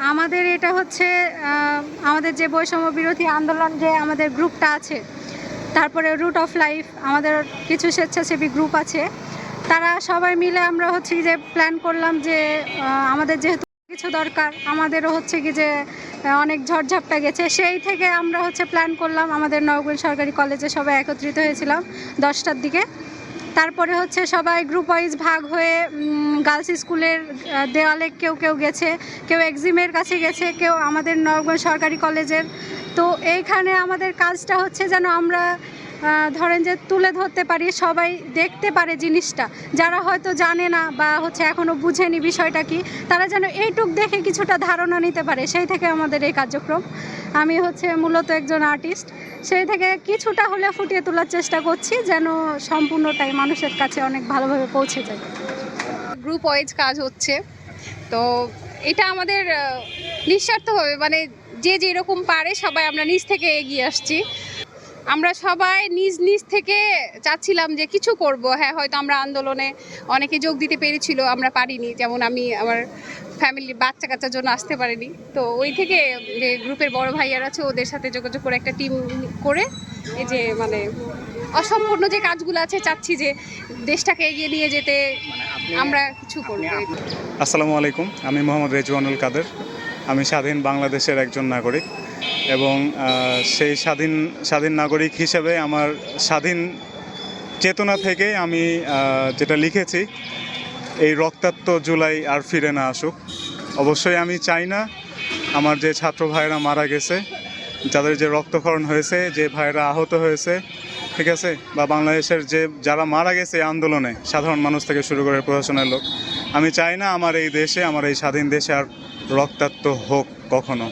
আমাদের এটা হচ্ছে আমাদের যে বৈষম্য বিরোধী আন্দোলন যে আমাদের গ্রুপটা আছে, তারপরে রুট অফ লাইফ, আমাদের কিছু স্বেচ্ছাসেবী গ্রুপ আছে, তারা সবাই মিলে আমরা হচ্ছে যে প্ল্যান করলাম যে আমাদের যেহেতু কিছু দরকার, আমাদেরও হচ্ছে কি যে অনেক ঝড়ঝাপটা গেছে, সেই থেকে আমরা হচ্ছে প্ল্যান করলাম আমাদের নওগাঁ সরকারি কলেজে সবাই একত্রিত হয়েছিলাম 10টার দিকে। তারপরে হচ্ছে সবাই গ্রুপ ওয়াইজ ভাগ হয়ে গার্লস স্কুলের দেওয়ালে কেউ কেউ গেছে, কেউ এক্সিমের কাছে গেছে, কেউ আমাদের নওগাঁ সরকারি কলেজের। তো এইখানে আমাদের কাজটা হচ্ছে যেন আমরা ধরেন যে তুলে ধরতে পারি, সবাই দেখতে পারে জিনিসটা, যারা হয়তো জানে না বা হচ্ছে এখনও বুঝেনি বিষয়টা কি, তারা যেন এইটুক দেখে কিছুটা ধারণা নিতে পারে, সেই থেকে আমাদের এই কার্যক্রম। আমি হচ্ছে মূলত একজন আর্টিস্ট, সেই থেকে কিছুটা হলে ফুটিয়ে তোলার চেষ্টা করছি যেন সম্পূর্ণটাই মানুষের কাছে অনেক ভালোভাবে পৌঁছে যায়। গ্রুপ ওয়াইজ কাজ হচ্ছে, তো এটা আমাদের নিঃস্বার্থভাবে, মানে যে যেরকম পারে সবাই আমরা নিজ থেকে এগিয়ে আসছি। আমরা সবাই নিজ নিজ থেকে চাচ্ছিলাম যে কিছু করব। হ্যাঁ, হয়তো আমরা আন্দোলনে অনেকে যোগ দিতে পেরেছিল, আমরা পারিনি, যেমন আমি আমার ফ্যামিলির বাচ্চা কাচ্চার জন্য আসতে পারিনি। তো ওই থেকে যে গ্রুপের বড় ভাইয়ারা আছে ওদের সাথে যোগাযোগ করে একটা টিম করে এই যে মানে অসম্পূর্ণ যে কাজগুলো আছে চাচ্ছি যে দেশটাকে এগিয়ে নিয়ে যেতে আমরা কিছু করব। আসসালামু আলাইকুম, আমি মোহাম্মদ রেজওয়ানুল কাদের। আমি স্বাধীন বাংলাদেশের একজন নাগরিক এবং সেই স্বাধীন নাগরিক হিসেবে আমার স্বাধীন চেতনা থেকে আমি যেটা লিখেছি, এই রক্তাক্ত জুলাই আর ফিরে না আসুক। অবশ্যই আমি চাই না আমার যে ছাত্র ভাইয়েরা মারা গেছে, যাদের যে রক্তক্ষরণ হয়েছে, যে ভাইয়েরা আহত হয়েছে, ঠিক আছে, বা বাংলাদেশের যারা মারা গেছে আন্দোলনে, সাধারণ মানুষ থেকে শুরু করে প্রশাসনের লোক, আমি চাই না আমার এই দেশে, আমার এই স্বাধীন দেশে আর রক্তাক্ত হোক কখনো।